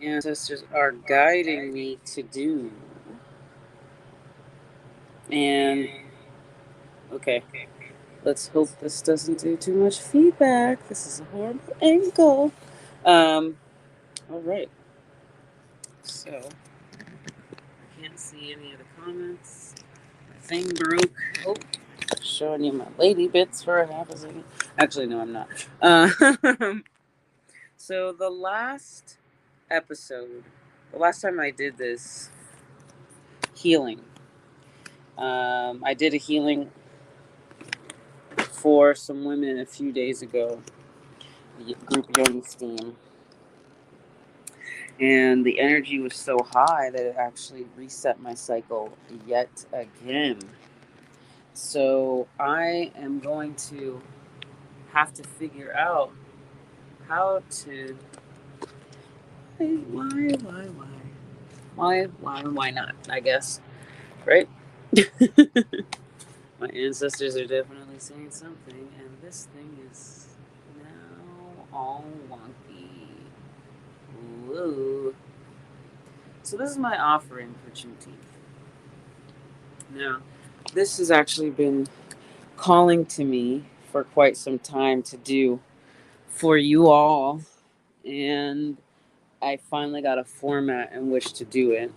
ancestors are guiding me to do. And okay, let's hope this doesn't do too much feedback. This is a horrible angle. All right. So I can't see any of the comments. My thing broke. Oh, showing you my lady bits for a half a second. Actually, no, I'm not. So the last episode, the last time I did this healing, I did a healing for some women a few days ago, group Yoni steam, and the energy was so high that it actually reset my cycle yet again. So I am going to have to figure out how to why not, I guess, right? My ancestors are definitely saying something, and this thing is now all wonky. Whoa. So this is my offering for Juneteenth. Now, this has actually been calling to me for quite some time to do for you all, and I finally got a format in which to do it,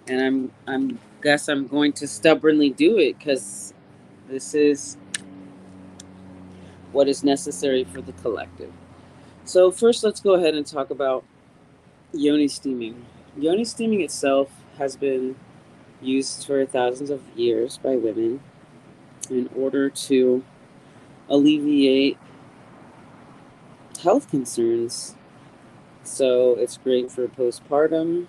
and I'm guess I'm going to stubbornly do it because this is what is necessary for the collective. So first, let's go ahead and talk about Yoni steaming. Yoni steaming itself has been used for thousands of years by women in order to alleviate health concerns. So it's great for postpartum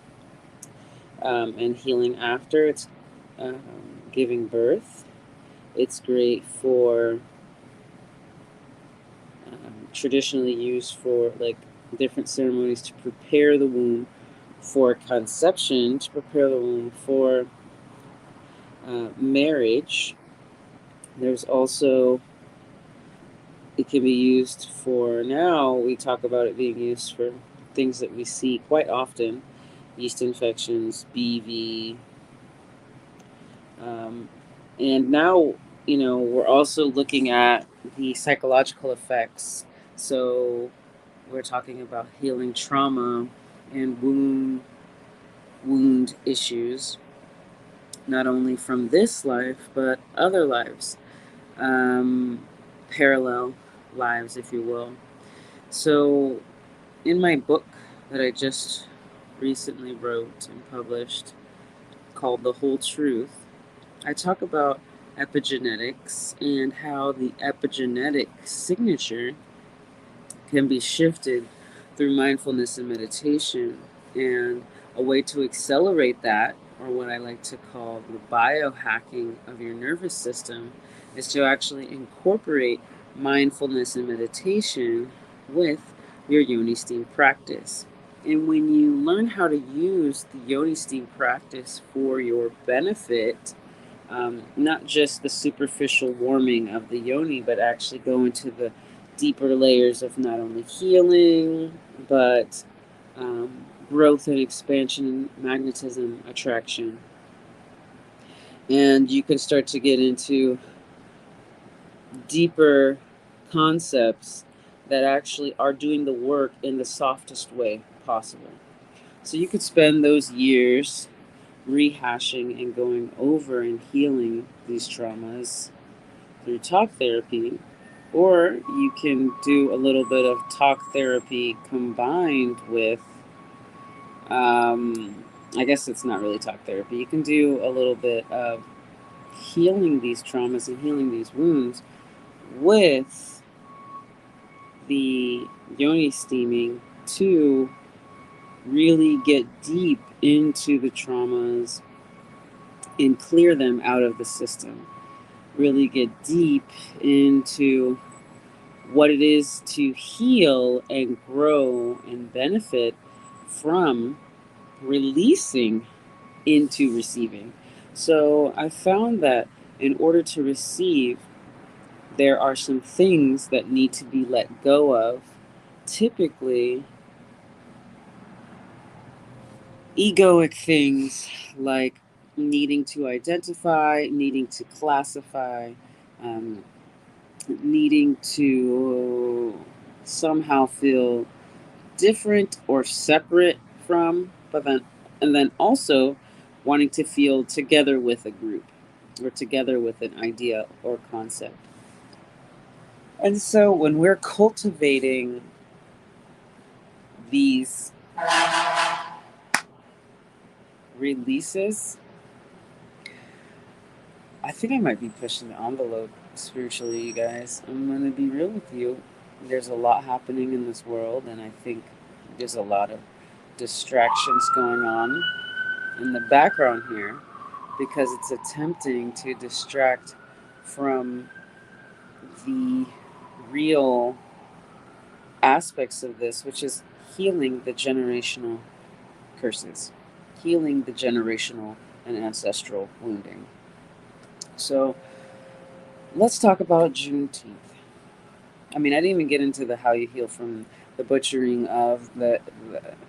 and healing after it's um, giving birth. It's great for traditionally used for like different ceremonies to prepare the womb for conception, to prepare the womb for marriage. There's also, it can be used for, now we talk about it being used for things that we see quite often: yeast infections, BV. And now, we're also looking at the psychological effects. So we're talking about healing trauma and wound issues, not only from this life, but other lives, parallel lives, if you will. So, in my book that I just recently wrote and published called The Whole Truth, I talk about epigenetics and how the epigenetic signature can be shifted through mindfulness and meditation. And a way to accelerate that, or what I like to call the biohacking of your nervous system, is to actually incorporate mindfulness and meditation with your Yoni steam practice. And when you learn how to use the Yoni steam practice for your benefit, not just the superficial warming of the yoni, but actually go into the deeper layers of not only healing, but growth and expansion, magnetism, attraction. And you can start to get into deeper concepts that actually are doing the work in the softest way possible. So you could spend those years rehashing and going over and healing these traumas through talk therapy, or you can do a little bit of talk therapy combined with, I guess it's not really talk therapy. You can do a little bit of healing these traumas and healing these wounds with the yoni steaming to really get deep into the traumas and clear them out of the system. Really get deep into what it is to heal and grow and benefit from releasing into receiving. So I found that in order to receive, there are some things that need to be let go of. Typically, egoic things like needing to identify, needing to classify, um, needing to somehow feel different or separate from, and then also wanting to feel together with a group or together with an idea or concept. And so when we're cultivating these releases, I think I might be pushing the envelope spiritually, you guys. I'm going to be real with you. There's a lot happening in this world, and I think there's a lot of distractions going on in the background here because it's attempting to distract from the real aspects of this, which is healing the generational curses, healing the generational and ancestral wounding. So let's talk about Juneteenth. I mean, I didn't even get into the how you heal from the butchering of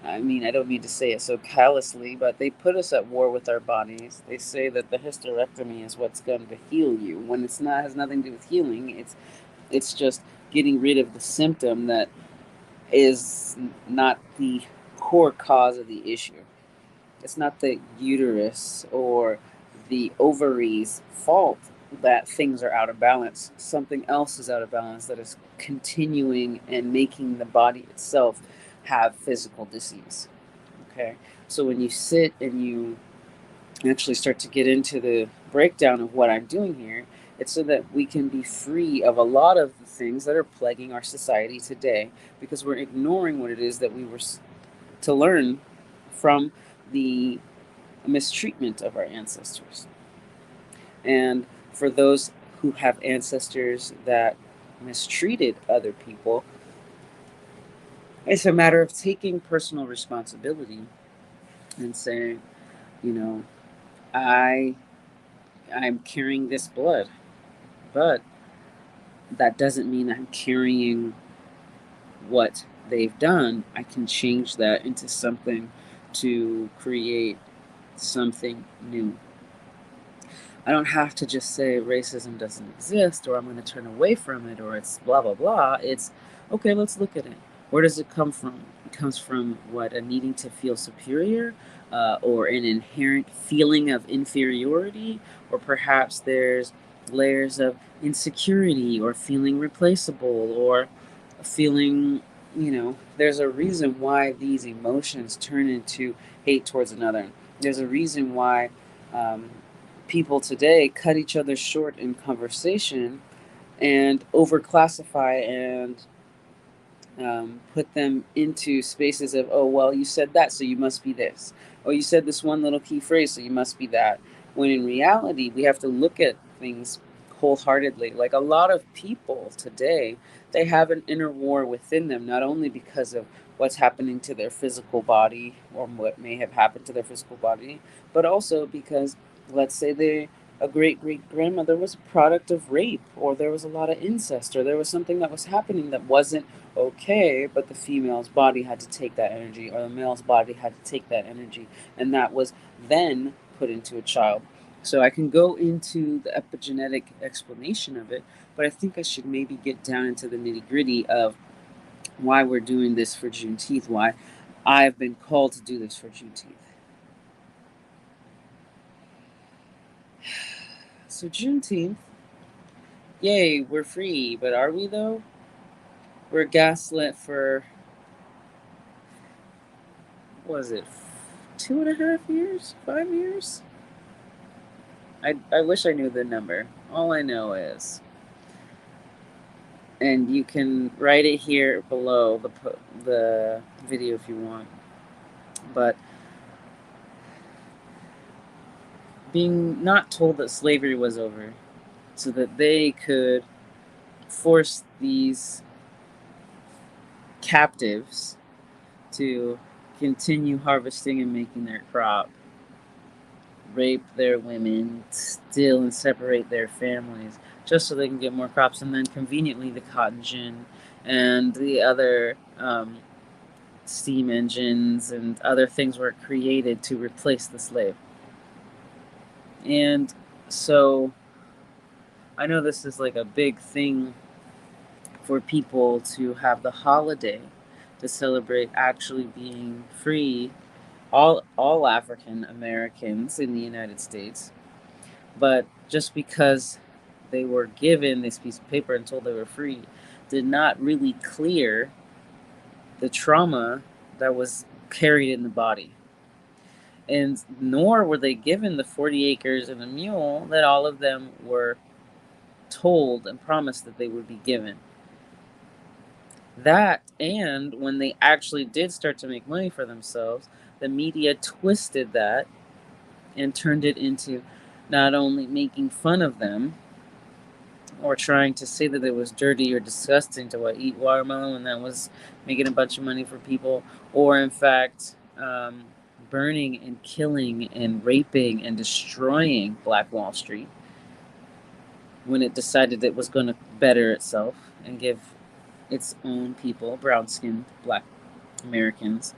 I mean, I don't mean to say it so callously, but they put us at war with our bodies. They say that the hysterectomy is what's going to heal you, when it's not, has nothing to do with healing. It's just getting rid of the symptom that is not the core cause of the issue. It's not the uterus or the ovaries' fault that things are out of balance. Something else is out of balance that is continuing and making the body itself have physical disease. Okay? So when you sit and you actually start to get into the breakdown of what I'm doing here, it's so that we can be free of a lot of the things that are plaguing our society today because we're ignoring what it is that we were to learn from the mistreatment of our ancestors. And for those who have ancestors that mistreated other people, it's a matter of taking personal responsibility and saying, you know, I I'm carrying this blood, but that doesn't mean I'm carrying what they've done. I can change that into something to create something new. I don't have to just say racism doesn't exist or I'm going to turn away from it or it's blah, blah, blah. It's okay, let's look at it. Where does it come from? It comes from what? A needing to feel superior or an inherent feeling of inferiority, or perhaps there's layers of insecurity or feeling replaceable or feeling, there's a reason why these emotions turn into hate towards another. There's a reason why um, people today cut each other short in conversation and overclassify and put them into spaces of, oh, well, you said that, so you must be this. Oh, you said this one little key phrase, so you must be that. When in reality, we have to look at things wholeheartedly. Like a lot of people today, they have an inner war within them, not only because of what's happening to their physical body or what may have happened to their physical body, but also because, let's say, a great great grandmother was a product of rape, or there was a lot of incest, or there was something that was happening that wasn't okay, but the female's body had to take that energy, or the male's body had to take that energy, and that was then put into a child. So I can go into the epigenetic explanation of it, but I think I should maybe get down into the nitty gritty of why we're doing this for Juneteenth, why I've been called to do this for Juneteenth. So Juneteenth, yay, we're free, but are we though? We're gaslit for, what was it, 2.5 years, 5 years? I wish I knew the number. All I know is, and you can write it here below the video if you want, but being not told that slavery was over so that they could force these captives to continue harvesting and making their crop, rape their women, steal and separate their families, just so they can get more crops, and then conveniently the cotton gin and the other steam engines and other things were created to replace the slave. And so I know this is like a big thing for people to have the holiday to celebrate actually being free, all African Americans in the United States. But just because they were given this piece of paper and told they were free did not really clear the trauma that was carried in the body. And nor were they given the 40 acres and a mule that all of them were told and promised that they would be given. That, and when they actually did start to make money for themselves, the media twisted that and turned it into not only making fun of them or trying to say that it was dirty or disgusting to eat watermelon when that was making a bunch of money for people, or in fact burning and killing and raping and destroying Black Wall Street when it decided it was going to better itself and give its own people, brown-skinned Black Americans,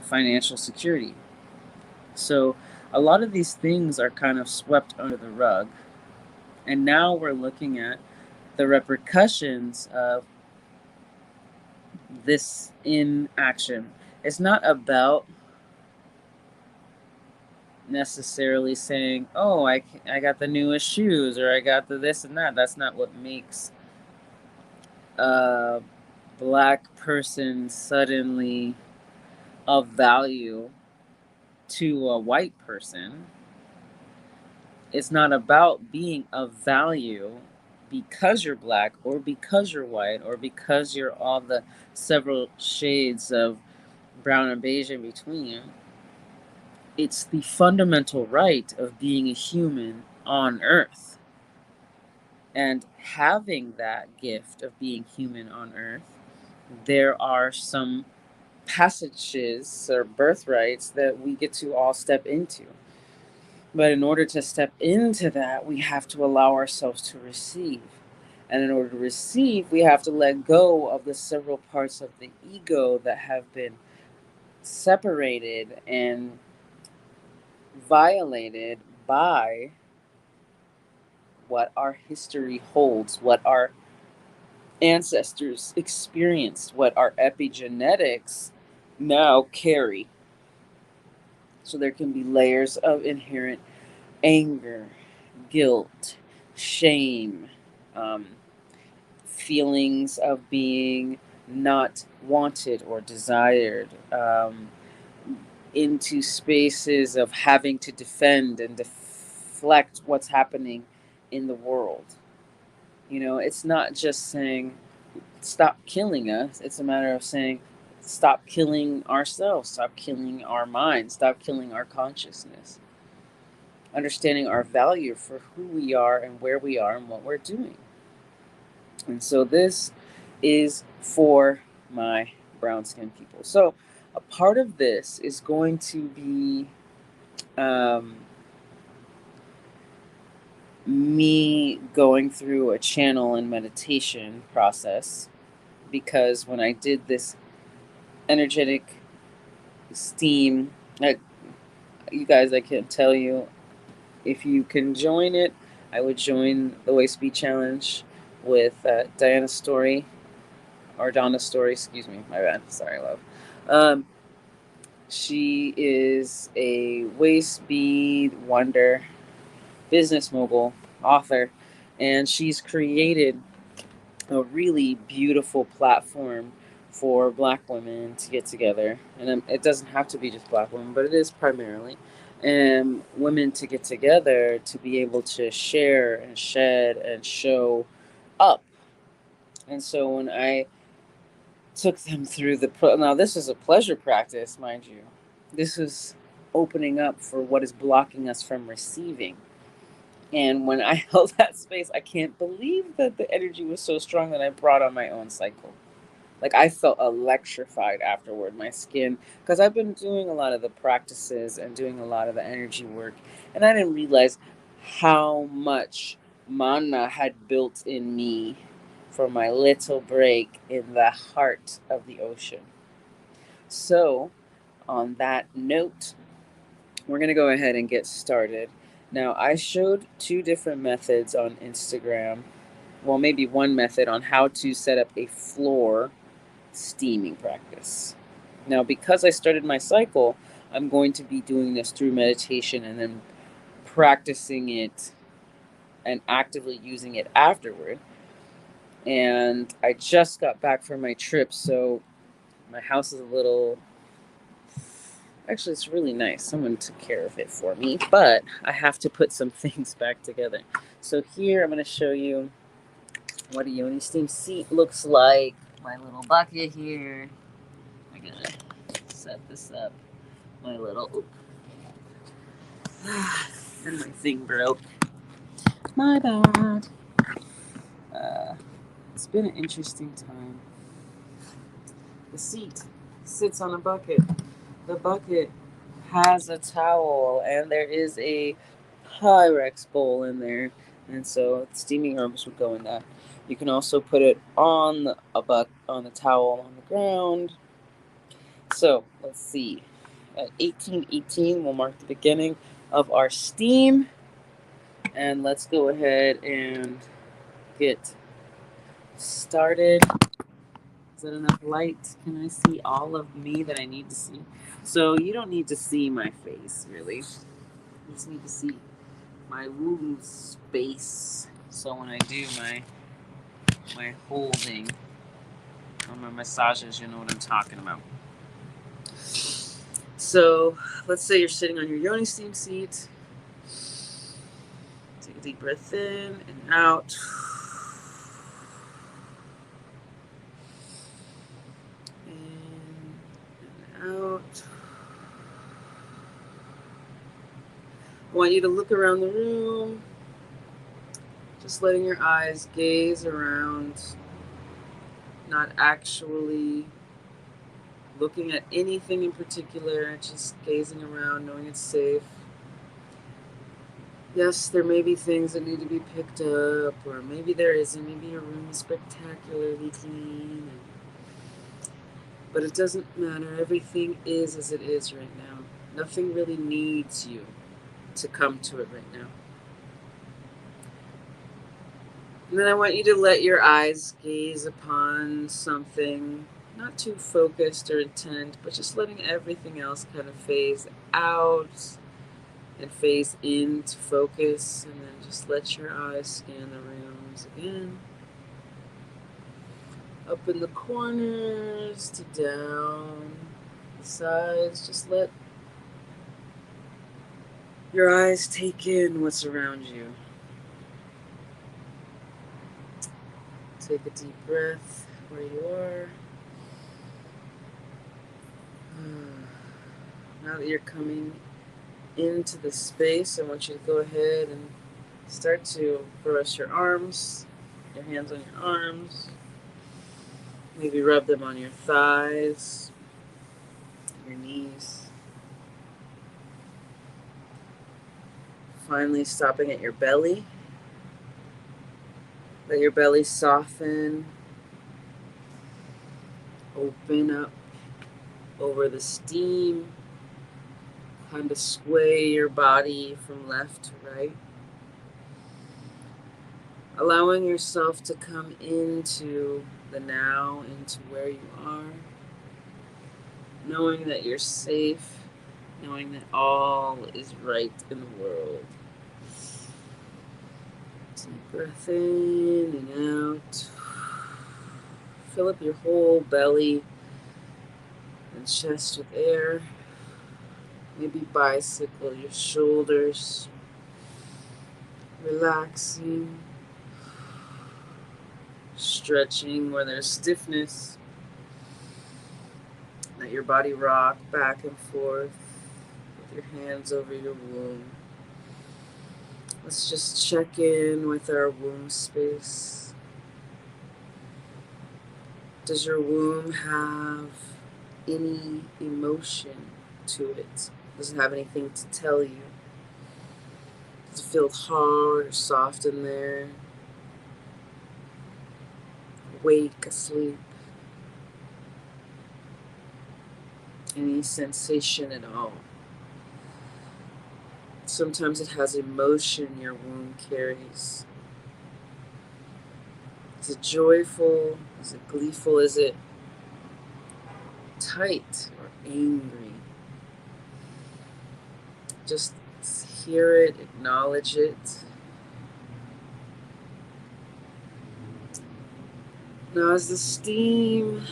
financial security. So a lot of these things are kind of swept under the rug. And now we're looking at the repercussions of this in action. It's not about necessarily saying, oh, I got the newest shoes or I got the this and that. That's not what makes a Black person suddenly of value to a white person. It's not about being of value because you're Black or because you're white or because you're all the several shades of brown and beige in between. It's the fundamental right of being a human on Earth. And having that gift of being human on Earth, there are some passages or birthrights that we get to all step into. But in order to step into that, we have to allow ourselves to receive. And in order to receive, we have to let go of the several parts of the ego that have been separated and violated by what our history holds, what our ancestors experienced, what our epigenetics now carry. So there can be layers of inherent anger, guilt, shame, feelings of being not wanted or desired, into spaces of having to defend and deflect what's happening in the world. You know, it's not just saying, stop killing us. It's a matter of saying, stop killing ourselves, stop killing our minds, stop killing our consciousness. Understanding our value for who we are and where we are and what we're doing. And so this is for my brown skinned people. So a part of this is going to be me going through a channel and meditation process, because when I did this energetic steam, you guys, I can't tell you, if you can join it, I would join the Waist Speed Challenge with Donna Story, excuse me, my bad, sorry, love. She is a waist bead wonder, business mogul, author, and she's created a really beautiful platform for Black women to get together. And it doesn't have to be just Black women, but it is primarily. And women to get together to be able to share and shed and show up. And so when I took them through now this is a pleasure practice, mind you. This is opening up for what is blocking us from receiving. And when I held that space, I can't believe that the energy was so strong that I brought on my own cycle. Like, I felt electrified afterward, my skin, because I've been doing a lot of the practices and doing a lot of the energy work, and I didn't realize how much mana had built in me for my little break in the heart of the ocean. So, on that note, we're going to go ahead and get started. Now, I showed 2 different methods on Instagram. Well, maybe one method on how to set up a floor steaming practice. Now, because I started my cycle, I'm going to be doing this through meditation and then practicing it and actively using it afterward. And I just got back from my trip, so my house is a little... Actually, it's really nice. Someone took care of it for me, but I have to put some things back together. So here, I'm going to show you what a Yoni steam seat looks like. My little bucket here. I'm going to set this up. My little... and my thing broke. My bad. It's been an interesting time. The seat sits on a bucket. The bucket has a towel, and there is a Pyrex bowl in there, and so steaming herbs would go in that. You can also put it on on the towel on the ground. So let's see. At 1818, we'll mark the beginning of our steam, and let's go ahead and get started. Is that enough light? Can I see all of me that I need to see? So you don't need to see my face, really. You just need to see my womb space. So when I do my holding or my massages, you know what I'm talking about. So let's say you're sitting on your Yoni steam seat. Take a deep breath in and out. In and out. I want you to look around the room, just letting your eyes gaze around, not actually looking at anything in particular, just gazing around, knowing it's safe. Yes, there may be things that need to be picked up, or maybe there isn't. Maybe your room is spectacularly clean. But it doesn't matter. Everything is as it is right now. Nothing really needs you to come to it right now. And then I want you to let your eyes gaze upon something, not too focused or intent, but just letting everything else kind of phase out and phase into focus, and then just let your eyes scan the rooms again. Up in the corners to down the sides. Just let your eyes take in what's around you. Take a deep breath where you are. Now that you're coming into the space, I want you to go ahead and start to caress your arms, your hands on your arms. Maybe rub them on your thighs, your knees. Finally, stopping at your belly. Let your belly soften, open up over the steam, kind of sway your body from left to right. Allowing yourself to come into the now, into where you are. Knowing that you're safe, knowing that all is right in the world. Deep breath in and out. Fill up your whole belly and chest with air. Maybe bicycle your shoulders. Relaxing. Stretching where there's stiffness. Let your body rock back and forth with your hands over your womb. Let's just check in with our womb space. Does your womb have any emotion to it? Does it have anything to tell you? Does it feel hard or soft in there? Awake, asleep? any sensation at all. Sometimes it has emotion your womb carries. Is it joyful? Is it gleeful? Is it tight or angry? Just hear it, acknowledge it. Now, as the steam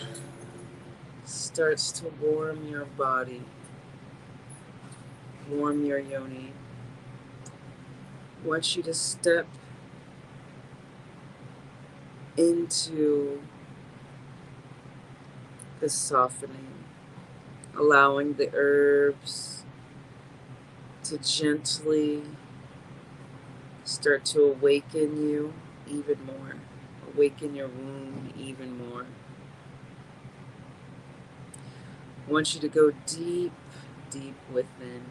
starts to warm your body, warm your yoni, I want you to step into the softening, allowing the herbs to gently start to awaken you even more, awaken your womb even more. I want you to go deep, deep within.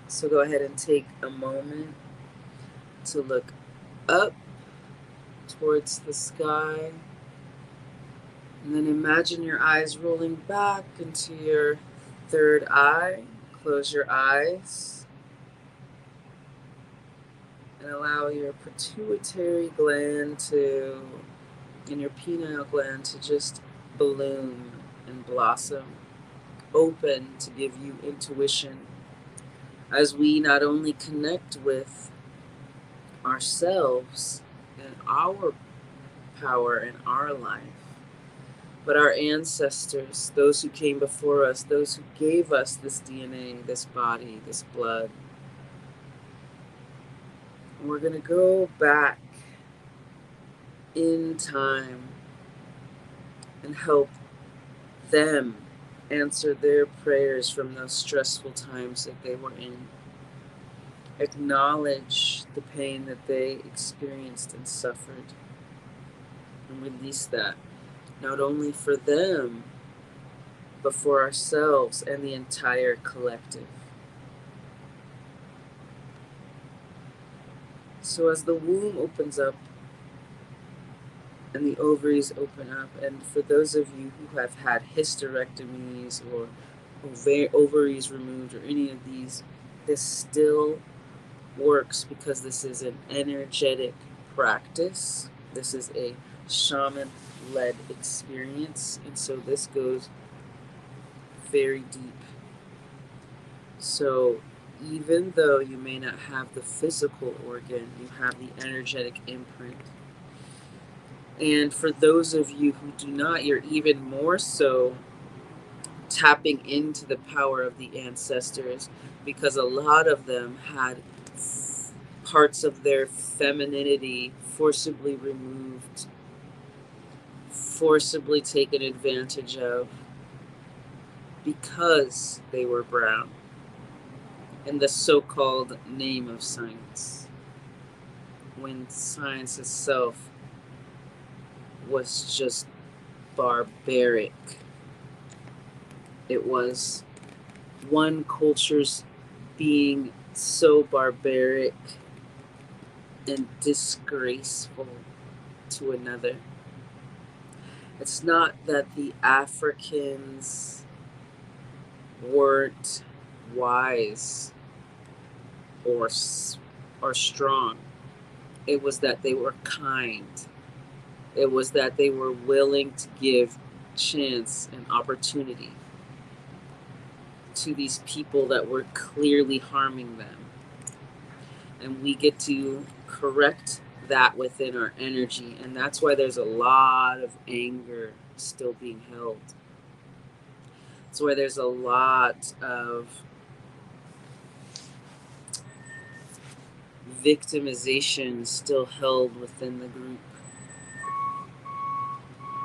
So go ahead and take a moment to look up towards the sky. And then imagine your eyes rolling back into your third eye. Close your eyes. And allow your pituitary gland and your pineal gland to just bloom and blossom, open to give you intuition. As we not only connect with ourselves and our power in our life, but our ancestors, those who came before us, those who gave us this DNA, this body, this blood. And we're going to go back in time and help them answer their prayers from those stressful times that they were in. Acknowledge the pain that they experienced and suffered, and release that, not only for them, but for ourselves and the entire collective. So as the womb opens up and the ovaries open up, and for those of you who have had hysterectomies or ovaries removed or any of these, this still works because this is an energetic practice. This is a shaman-led experience, and so this goes very deep. So even though you may not have the physical organ, you have the energetic imprint. And for those of you who do not, you're even more so tapping into the power of the ancestors, because a lot of them had parts of their femininity forcibly removed, forcibly taken advantage of, because they were brown, in the so-called name of science, when science itself was just barbaric. It was one culture's being so barbaric and disgraceful to another. It's not that the Africans weren't wise or strong. It was that they were kind. It was that they were willing to give chance and opportunity to these people that were clearly harming them. And we get to correct that within our energy. And that's why there's a lot of anger still being held. That's why there's a lot of victimization still held within the group.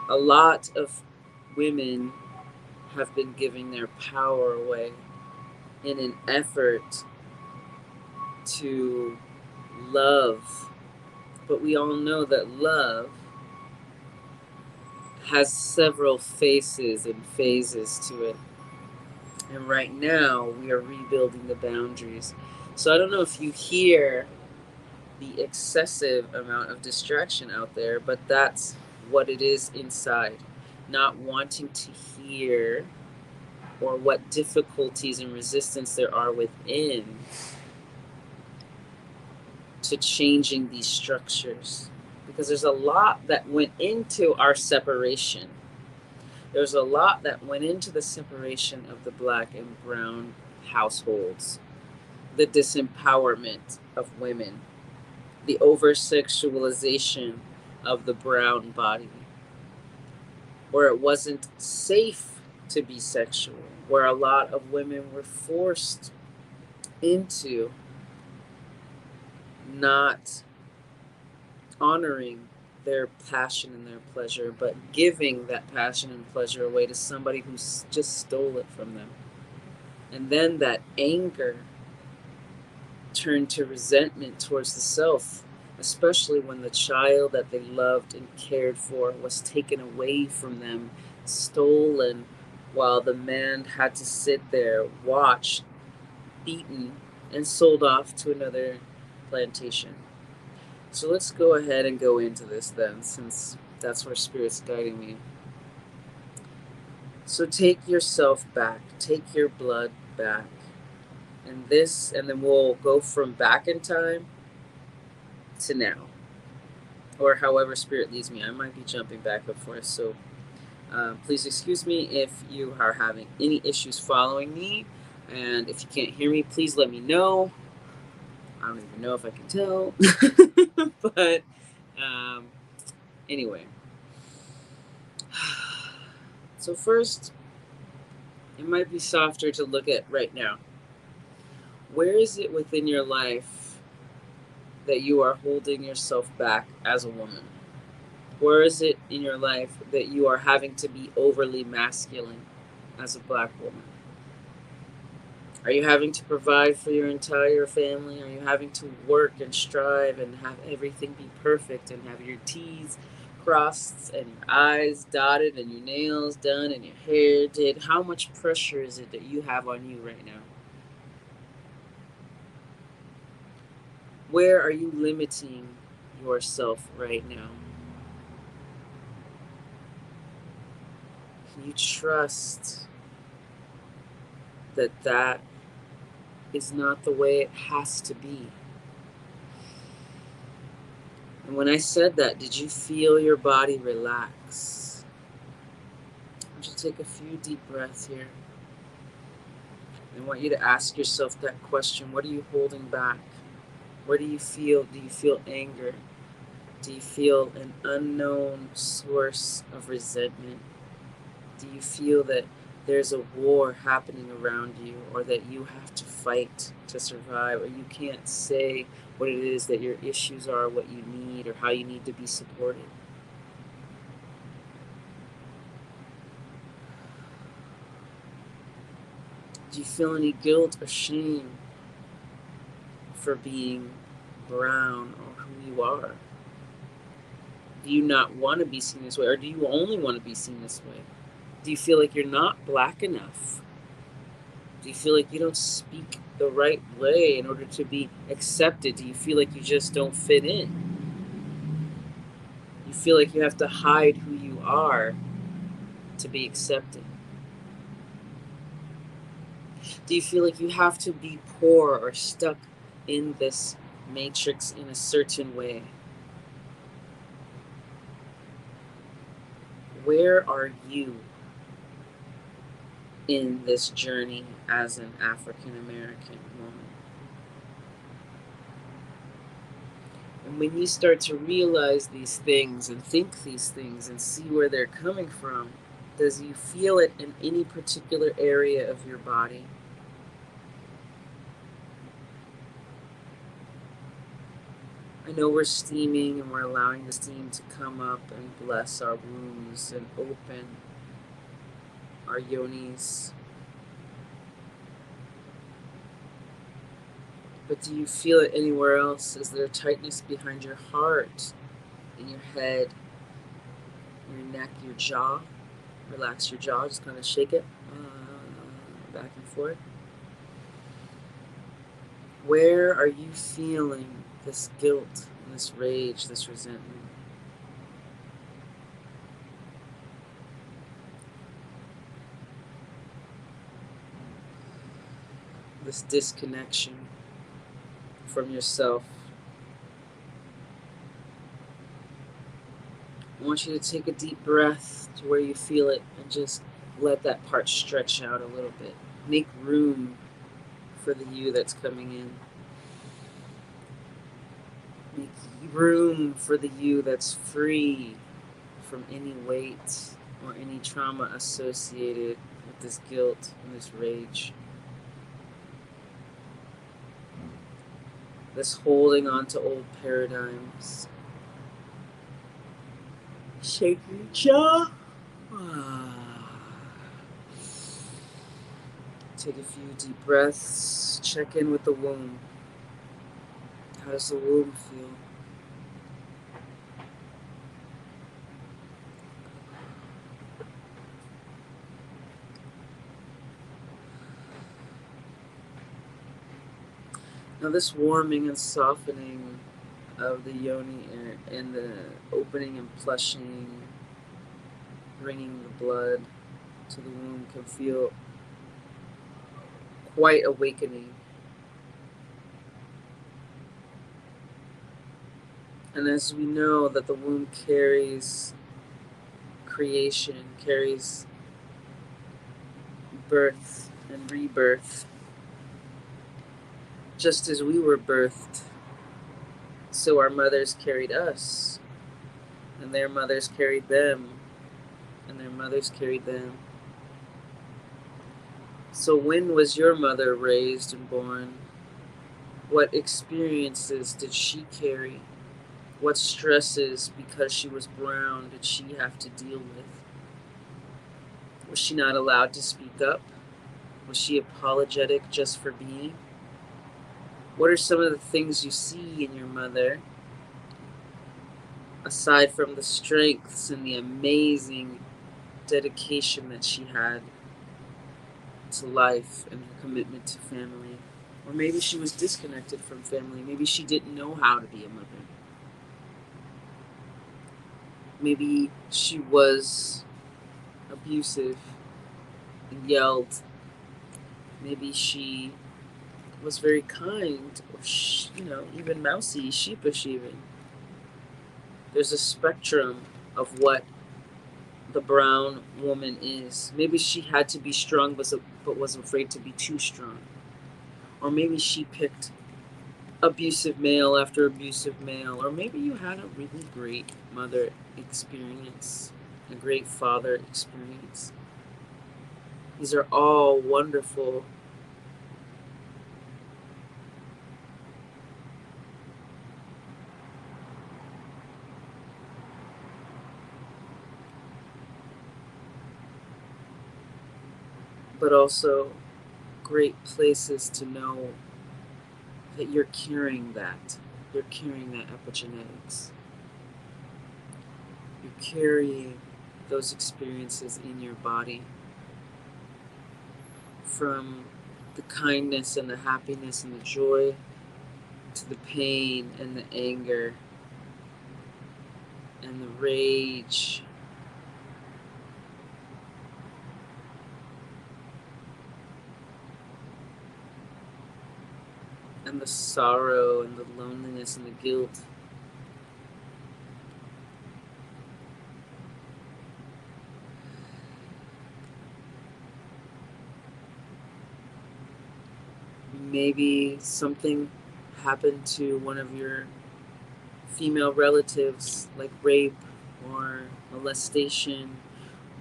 A lot of women have been giving their power away in an effort to love. But we all know that love has several faces and phases to it. And right now, we are rebuilding the boundaries. So I don't know if you hear the excessive amount of distraction out there, but that's what it is inside. Not wanting to hear or what difficulties and resistance there are within to changing these structures. Because there's a lot that went into our separation. There's a lot that went into the separation of the Black and brown households, the disempowerment of women, the over-sexualization of the brown body, where it wasn't safe to be sexual, where a lot of women were forced into not honoring their passion and their pleasure, but giving that passion and pleasure away to somebody who just stole it from them. And then that anger turned to resentment towards the self, especially when the child that they loved and cared for was taken away from them, stolen, while the man had to sit there, watched, beaten, and sold off to another plantation. So let's go ahead and go into this then, since that's where Spirit's guiding me. So take yourself back, take your blood back. And then we'll go from back in time to now, or however Spirit leads me. I might be jumping back and forth, so please excuse me if you are having any issues following me, and if you can't hear me, please let me know. I don't even know if I can tell, but anyway. So first, it might be softer to look at right now. Where is it within your life that you are holding yourself back as a woman? Where is it in your life that you are having to be overly masculine as a Black woman? Are you having to provide for your entire family? Are you having to work and strive and have everything be perfect and have your T's crossed and your I's dotted and your nails done and your hair did? How much pressure is it that you have on you right now? Where are you limiting yourself right now? Can you trust that that is not the way it has to be? And when I said that, did you feel your body relax? I want you to take a few deep breaths here. I want you to ask yourself that question. What are you holding back? Where do you feel? Do you feel anger? Do you feel an unknown source of resentment? Do you feel that there's a war happening around you, or that you have to fight to survive, or you can't say what it is that your issues are, what you need, or how you need to be supported? Do you feel any guilt or shame for being brown or who you are? Do you not want to be seen this way, or do you only want to be seen this way? Do you feel like you're not Black enough? Do you feel like you don't speak the right way in order to be accepted? Do you feel like you just don't fit in? You feel like you have to hide who you are to be accepted? Do you feel like you have to be poor or stuck in this matrix in a certain way? Where are you in this journey as an African American woman? And when you start to realize these things and think these things and see where they're coming from, does you feel it in any particular area of your body? I know we're steaming and we're allowing the steam to come up and bless our wounds and open our Yonis. But do you feel it anywhere else? Is there tightness behind your heart, in your head, your neck, your jaw? Relax your jaw, just kind of shake it back and forth. Where are you feeling this guilt, this rage, this resentment? this disconnection from yourself. I want you to take a deep breath to where you feel it and just let that part stretch out a little bit. Make room for the you that's coming in. Make room for the you that's free from any weight or any trauma associated with this guilt and this rage. This holding on to old paradigms. Shake your jaw. Take a few deep breaths. Check in with the womb. How does the womb feel? Now this warming and softening of the yoni and the opening and plushing, bringing the blood to the womb can feel quite awakening. And as we know that the womb carries creation, carries birth and rebirth, just as we were birthed, so our mothers carried us, and their mothers carried them, and their mothers carried them. So when was your mother raised and born? What experiences did she carry? What stresses, because she was brown, did she have to deal with? Was she not allowed to speak up? Was she apologetic just for being? What are some of the things you see in your mother, aside from the strengths and the amazing dedication that she had to life and her commitment to family? Or maybe she was disconnected from family. Maybe she didn't know how to be a mother. Maybe she was abusive and yelled. Maybe she was very kind, or even mousy, sheepish even. There's a spectrum of what the brown woman is. Maybe she had to be strong but was afraid to be too strong. Or maybe she picked abusive male after abusive male. Or maybe you had a really great mother experience, a great father experience. These are all wonderful. But also great places to know that you're carrying that. You're carrying that epigenetics. You're carrying those experiences in your body. From the kindness and the happiness and the joy to the pain and the anger and the rage. And the sorrow and the loneliness and the guilt. Maybe something happened to one of your female relatives, like rape or molestation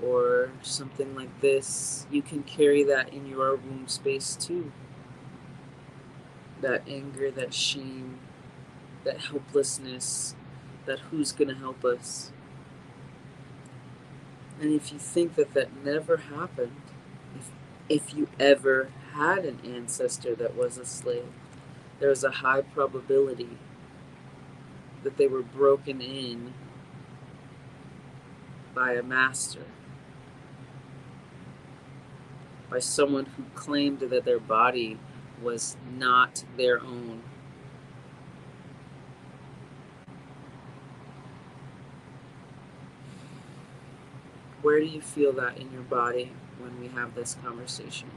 or something like this. You can carry that in your womb space too. That anger, that shame, that helplessness, that who's gonna help us. And if you think that that never happened, if you ever had an ancestor that was a slave, there's a high probability that they were broken in by a master, by someone who claimed that their body was not their own. Where do you feel that in your body when we have this conversation?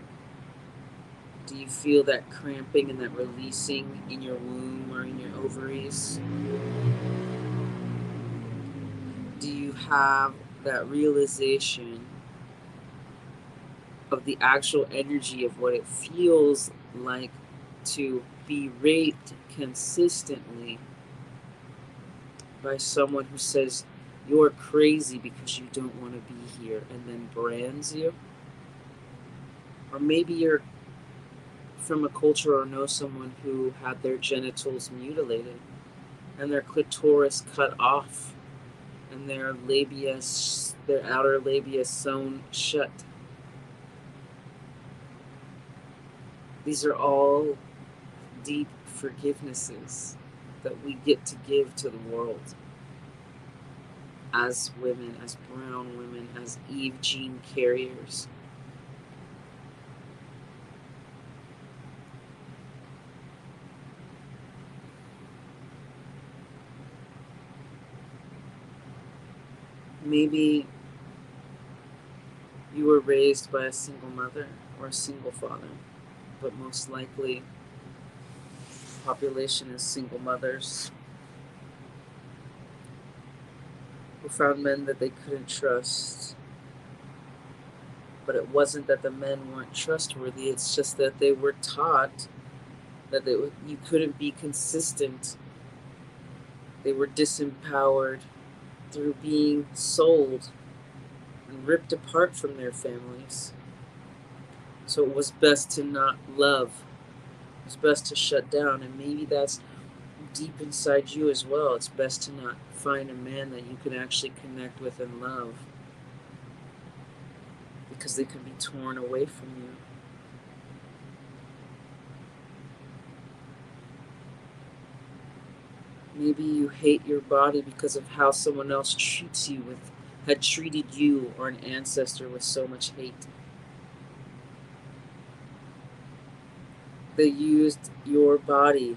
Do you feel that cramping and that releasing in your womb or in your ovaries? Do you have that realization of the actual energy of what it feels like to be raped consistently by someone who says you're crazy because you don't want to be here and then brands you? Or maybe you're from a culture or know someone who had their genitals mutilated and their clitoris cut off and their labia, their outer labia sewn shut. These are all deep forgivenesses that we get to give to the world as women, as brown women, as Eve gene carriers. Maybe you were raised by a single mother or a single father, but most likely the population is single mothers who found men that they couldn't trust. But it wasn't that the men weren't trustworthy, it's just that they were taught that you couldn't be consistent. They were disempowered through being sold and ripped apart from their families. So it was best to not love. It was best to shut down. And maybe that's deep inside you as well. It's best to not find a man that you can actually connect with and love, because they can be torn away from you. Maybe you hate your body because of how someone else had treated you or an ancestor with so much hate. They used your body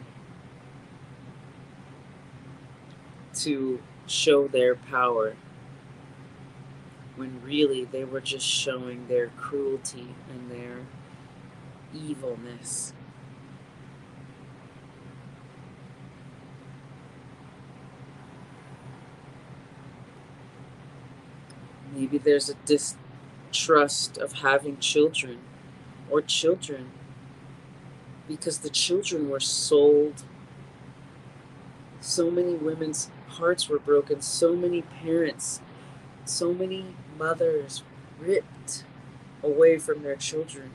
to show their power, when really they were just showing their cruelty and their evilness. Maybe there's a distrust of having children or children because the children were sold. So many women's hearts were broken, so many parents, so many mothers ripped away from their children.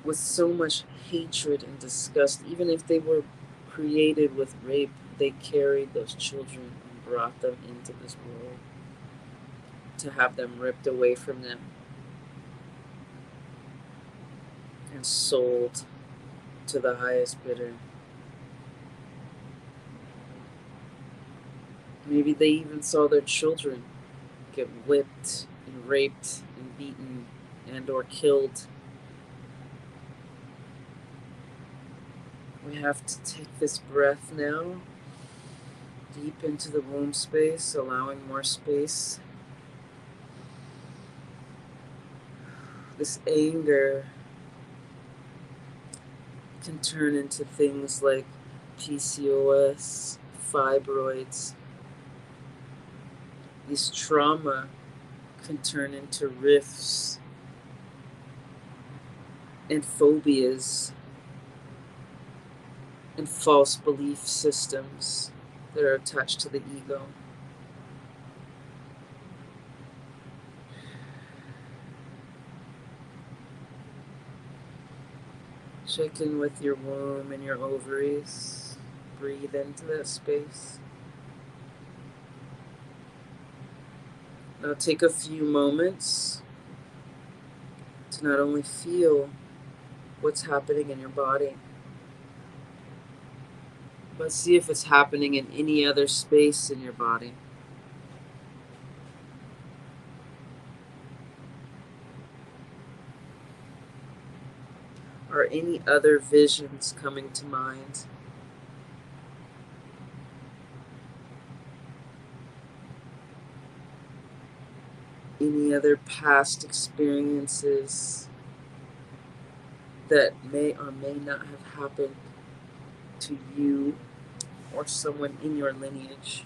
With so much hatred and disgust. Even if they were created with rape, they carried those children and brought them into this world to have them ripped away from them and sold to the highest bidder. Maybe they even saw their children get whipped and raped and beaten and or killed. We have to take this breath now, deep into the womb space, allowing more space. This anger can turn into things like PCOS, fybroids. This trauma can turn into rifts and phobias and false belief systems that are attached to the ego. Check in with your womb and your ovaries. Breathe into that space. Now take a few moments to not only feel what's happening in your body, but see if it's happening in any other space in your body. Are any other visions coming to mind? any other past experiences that may or may not have happened to you or someone in your lineage.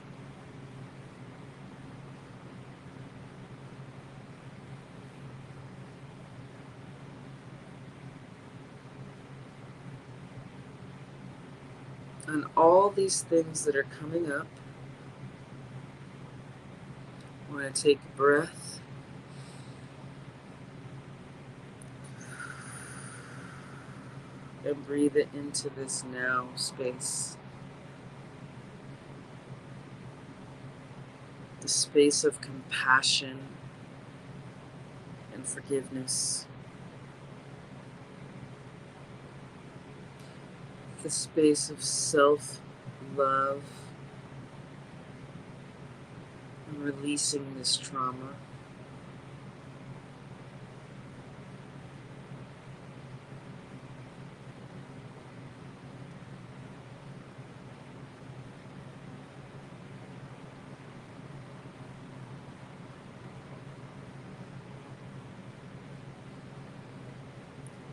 And all these things that are coming up, I want to take a breath. And breathe it into this now space. The space of compassion and forgiveness. The space of self-love and releasing this trauma.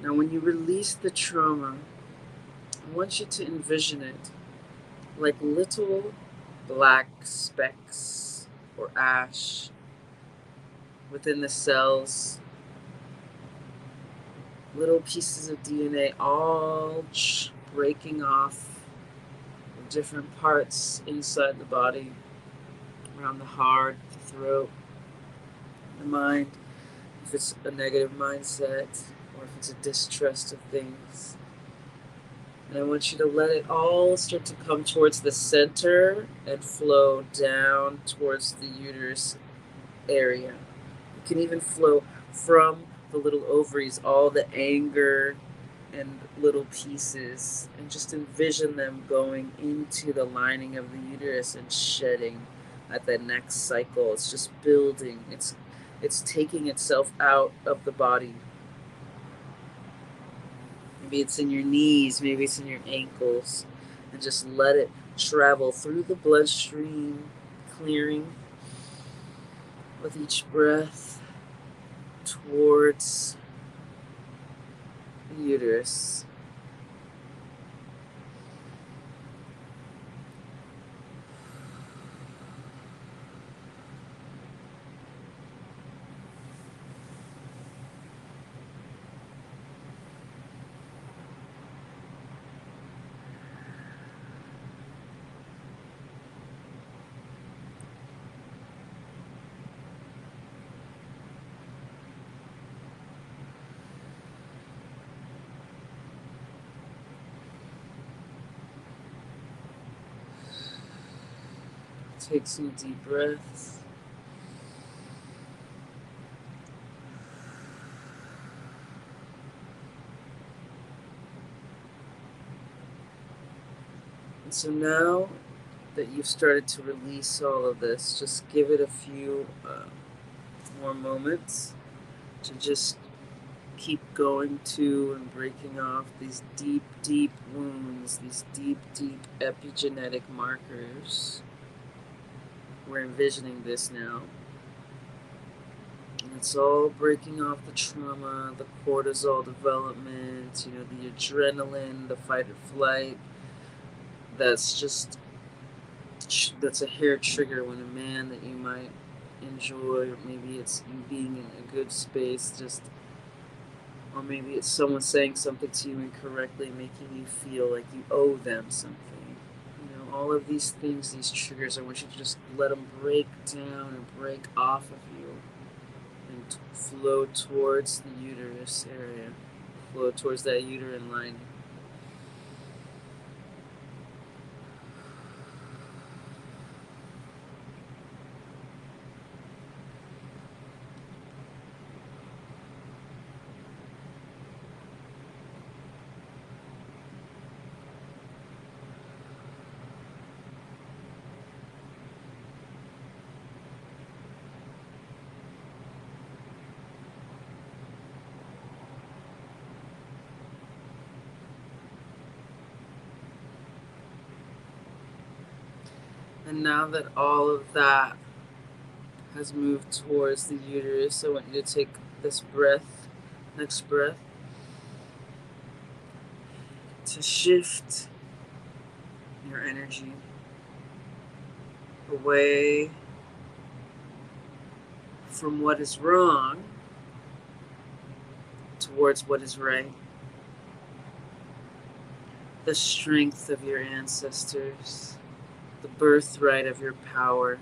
Now, when you release the trauma, I want you to envision it like little black specks or ash within the cells, little pieces of DNA all breaking off of different parts inside the body, around the heart, the throat, the mind, if it's a negative mindset or if it's a distrust of things. And I want you to let it all start to come towards the center and flow down towards the uterus area. It can even flow from the little ovaries, all the anger and little pieces, and just envision them going into the lining of the uterus and shedding at the next cycle. It's just building. It's taking itself out of the body. Maybe it's in your knees, maybe it's in your ankles, and just let it travel through the bloodstream, clearing with each breath towards the uterus. Take some deep breaths. And so now that you've started to release all of this, just give it a few more moments to just keep going to and breaking off these deep, deep wounds, these deep, deep epigenetic markers. We're envisioning this now. And it's all breaking off the trauma, the cortisol development, the adrenaline, the fight or flight. That's a hair trigger when a man that you might enjoy, or maybe it's you being in a good space, or maybe it's someone saying something to you incorrectly, making you feel like you owe them something. All of these things, these triggers, I want you to just let them break down and break off of you and flow towards the uterus area, flow towards that uterine lining. And now that all of that has moved towards the uterus. I want you to take this breath, next breath, to shift your energy away from what is wrong towards what is right. The strength of your ancestors, the birthright of your power.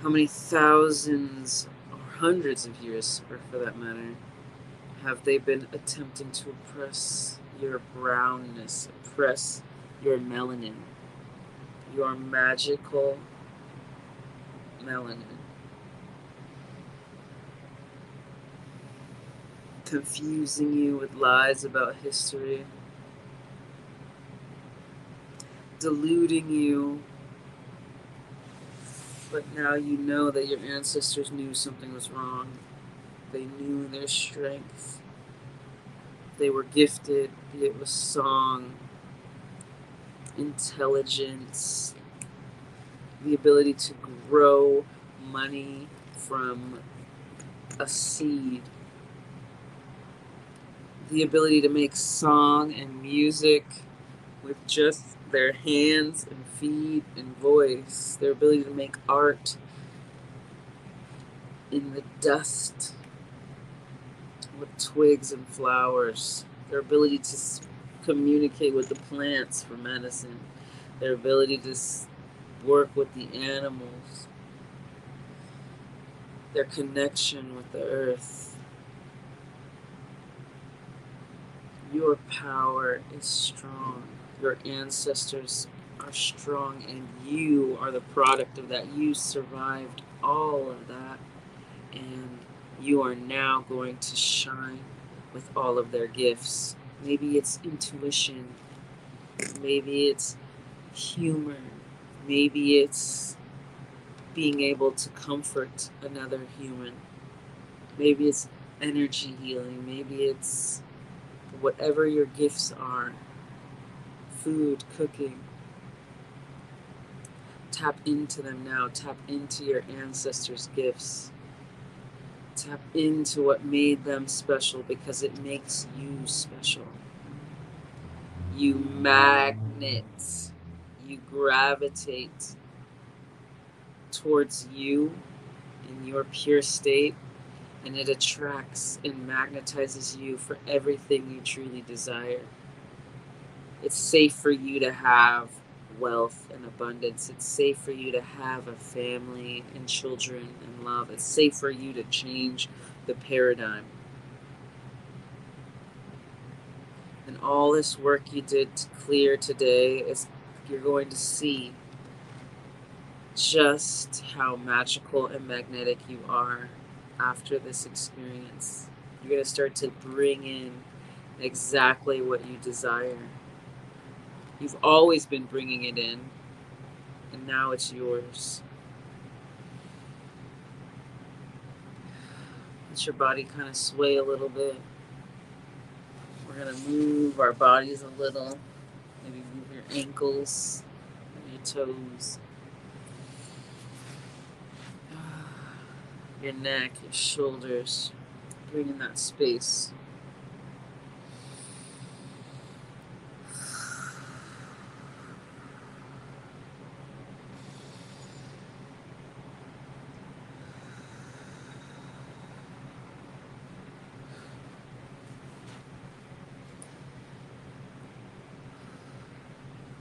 How many thousands or hundreds of years, or for that matter, have they been attempting to oppress your brownness, oppress your melanin, your magical melanin? Confusing you with lies about history, deluding you, but now you know that your ancestors knew something was wrong. They knew their strength. They were gifted, be it with song, intelligence, the ability to grow money from a seed, the ability to make song and music with just their hands and feet and voice, their ability to make art in the dust with twigs and flowers, their ability to communicate with the plants for medicine, their ability to work with the animals, their connection with the earth. Your power is strong. Your ancestors are strong, and you are the product of that. You survived all of that, and you are now going to shine with all of their gifts. Maybe it's intuition, maybe it's humor, maybe it's being able to comfort another human, maybe it's energy healing, maybe it's whatever your gifts are. Food, cooking. Tap into them now. Tap into your ancestors' gifts. Tap into what made them special, because it makes you special. You magnet. You gravitate towards you in your pure state, and it attracts and magnetizes you for everything you truly desire. It's safe for you to have wealth and abundance. It's safe for you to have a family and children and love. It's safe for you to change the paradigm. And all this work you did to clear today is, you're going to see just how magical and magnetic you are after this experience. You're going to start to bring in exactly what you desire. You've always been bringing it in, and now it's yours. Let your body kind of sway a little bit. We're going to move our bodies a little. Maybe move your ankles, your toes, your neck, your shoulders. Bring in that space.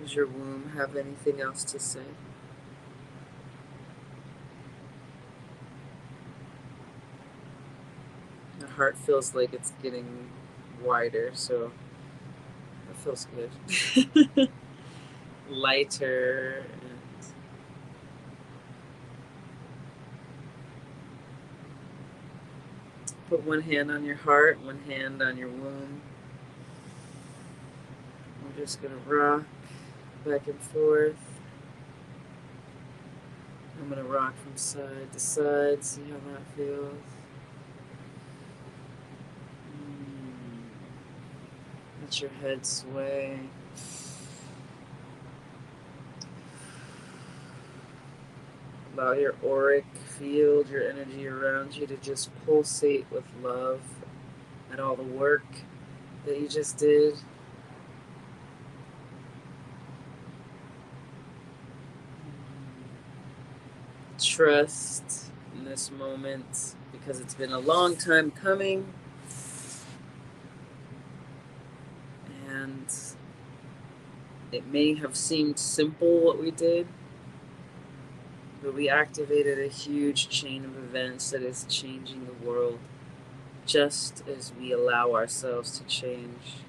Does your womb have anything else to say? The heart feels like it's getting wider, so that feels good. Lighter. And put one hand on your heart, one hand on your womb. We're just going to rock back and forth. I'm going to rock from side to side, see how that feels. Let your head sway. Allow your auric field, your energy around you to just pulsate with love at all the work that you just did. Trust in this moment because it's been a long time coming, and it may have seemed simple what we did, but we activated a huge chain of events that is changing the world just as we allow ourselves to change.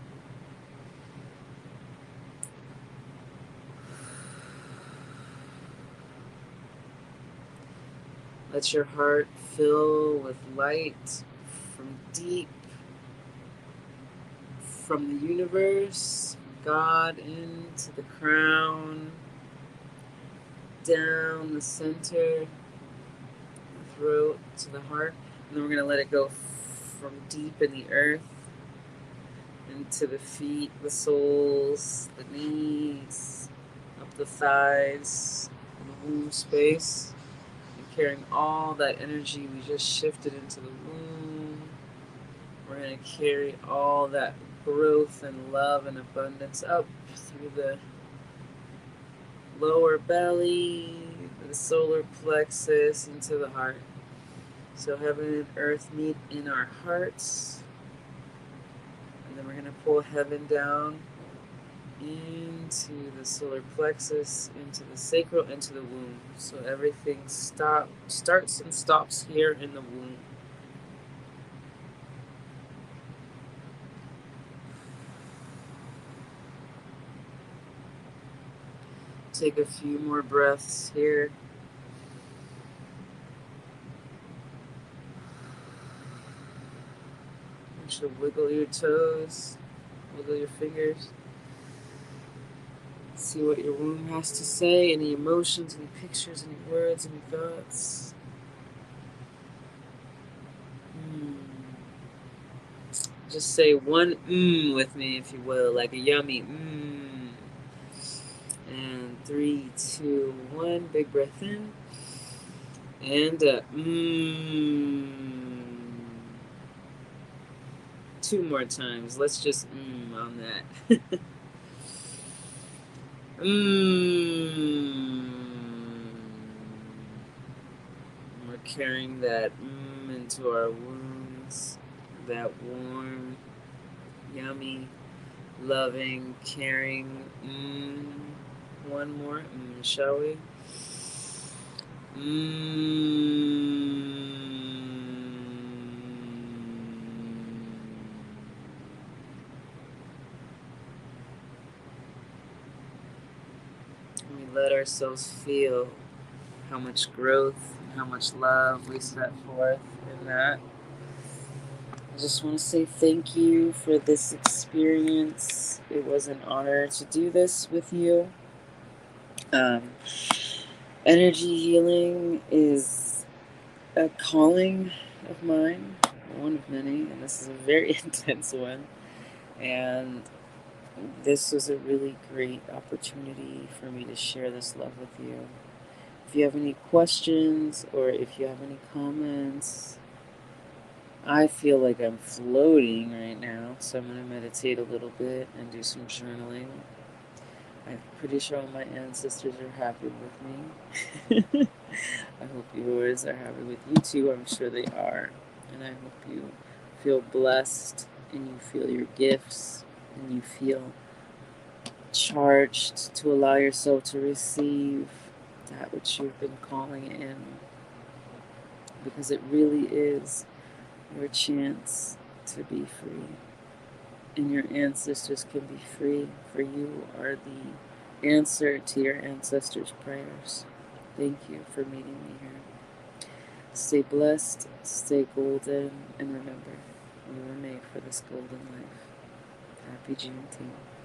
Let your heart fill with light from deep, from the universe, God into the crown, down the center, throat to the heart. And then we're going to let it go from deep in the earth into the feet, the soles, the knees, up the thighs, the womb space. Carrying all that energy we just shifted into the womb. We're going to carry all that growth and love and abundance up through the lower belly, the solar plexus, into the heart. So heaven and earth meet in our hearts. And then we're going to pull heaven down into the solar plexus, into the sacral, into the womb. So everything starts and stops here in the womb. Take a few more breaths here. You should wiggle your toes, wiggle your fingers. See what your womb has to say, any emotions, any pictures, any words, any thoughts. Just say one with me, if you will, like a yummy And 3, 2, 1, big breath in. And 2 more times. Let's just on that. We're carrying that into our wounds. That warm, yummy, loving, caring. One more, shall we? We let ourselves feel how much growth and how much love we set forth in that. I just want to say thank you for this experience. It was an honor to do this with you. Energy healing is a calling of mine, one of many, and this is a very intense one. And this was a really great opportunity for me to share this love with you. If you have any questions or if you have any comments, I feel like I'm floating right now, so I'm going to meditate a little bit and do some journaling. I'm pretty sure all my ancestors are happy with me. I hope yours are happy with you too. I'm sure they are. And I hope you feel blessed and you feel your gifts and you feel charged to allow yourself to receive that which you've been calling in. Because it really is your chance to be free. And your ancestors can be free, for you are the answer to your ancestors' prayers. Thank you for meeting me here. Stay blessed, stay golden, and remember, we were made for this golden life. Happy Juneteenth.